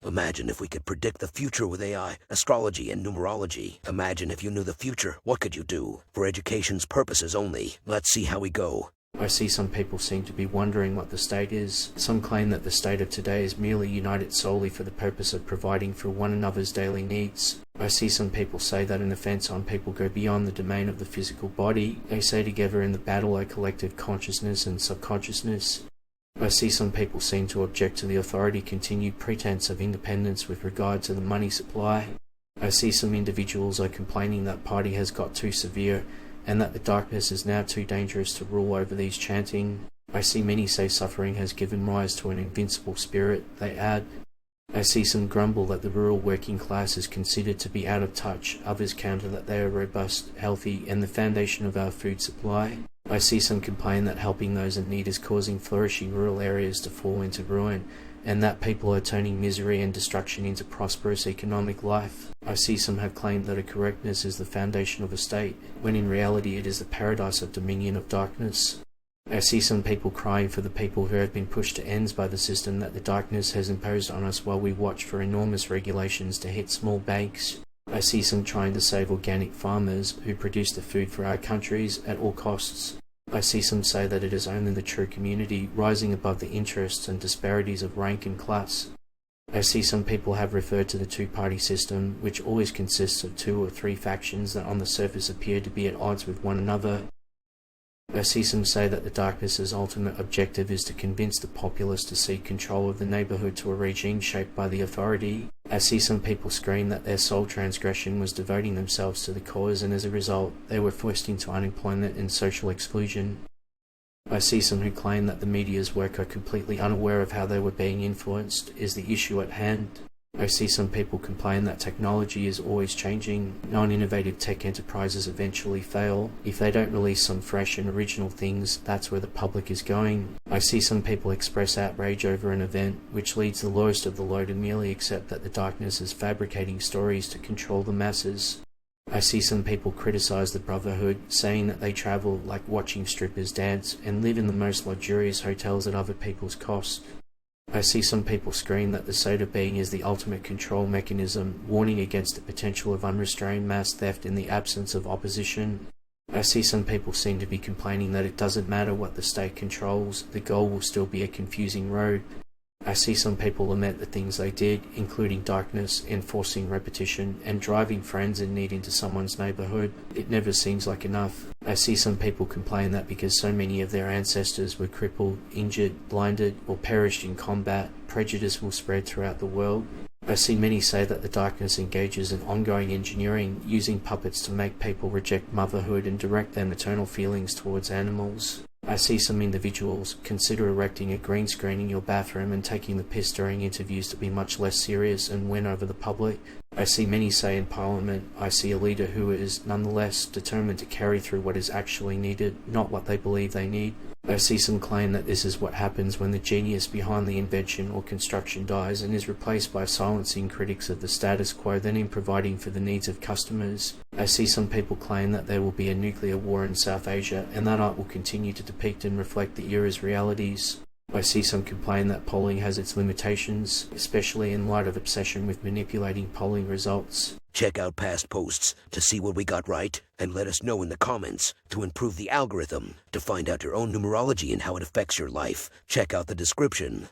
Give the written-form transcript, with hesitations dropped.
Imagine if we could predict the future with AI, astrology, and numerology. Imagine if you knew the future, what could you do? For education's purposes only. Let's see how we go. I see some people seem to be wondering what the state is. Some claim that the state of today is merely united solely for the purpose of providing for one another's daily needs. I see some people say that an offense on people go beyond the domain of the physical body. They say together in the battle are collective consciousness and subconsciousness. I see some people seem to object to the authority continued pretense of independence with regard to the money supply. I see some individuals are complaining that party has got too severe and that the darkness is now too dangerous to rule over these chanting. I see many say suffering has given rise to an invincible spirit, they add. I see some grumble that the rural working class is considered to be out of touch, others counter that they are robust, healthy, and the foundation of our food supply. I see some complain that helping those in need is causing flourishing rural areas to fall into ruin, and that people are turning misery and destruction into prosperous economic life. I see some have claimed that a correctness is the foundation of a state, when in reality it is the paradise of dominion of darkness. I see some people crying for the people who have been pushed to ends by the system that the darkness has imposed on us while we watch for enormous regulations to hit small banks. I see some trying to save organic farmers who produce the food for our countries at all costs. I see some say that it is only the true community rising above the interests and disparities of rank and class. I see some people have referred to the two-party system, which always consists of 2 or 3 factions that on the surface appear to be at odds with one another. I see some say that the darkness's ultimate objective is to convince the populace to seek control of the neighbourhood to a regime shaped by the authority. I see some people scream that their sole transgression was devoting themselves to the cause, and as a result they were forced into unemployment and social exclusion. I see some who claim that the media's work are completely unaware of how they were being influenced is the issue at hand. I see some people complain that technology is always changing. Non-innovative tech enterprises eventually fail. If they don't release some fresh and original things, that's where the public is going. I see some people express outrage over an event, which leads the lowest of the low to merely accept that the darkness is fabricating stories to control the masses. I see some people criticize the Brotherhood, saying that they travel like watching strippers dance and live in the most luxurious hotels at other people's cost. I see some people scream that the soda being is the ultimate control mechanism, warning against the potential of unrestrained mass theft in the absence of opposition. I see some people seem to be complaining that it doesn't matter what the state controls, the goal will still be a confusing road. I see some people lament the things they did, including darkness, enforcing repetition, and driving friends in need into someone's neighbourhood. It never seems like enough. I see some people complain that because so many of their ancestors were crippled, injured, blinded, or perished in combat, prejudice will spread throughout the world. I see many say that the darkness engages in ongoing engineering, using puppets to make people reject motherhood and direct their maternal feelings towards animals. I see some individuals consider erecting a green screen in your bathroom and taking the piss during interviews to be much less serious and win over the public. I see many say in Parliament, I see a leader who is nonetheless determined to carry through what is actually needed, not what they believe they need. I see some claim that this is what happens when the genius behind the invention or construction dies and is replaced by silencing critics of the status quo, then in providing for the needs of customers. I see some people claim that there will be a nuclear war in South Asia and that art will continue to depict and reflect the era's realities. I see some complain that polling has its limitations, especially in light of obsession with manipulating polling results. Check out past posts to see what we got right, and let us know in the comments to improve the algorithm. To find out your own numerology and how it affects your life, check out the description.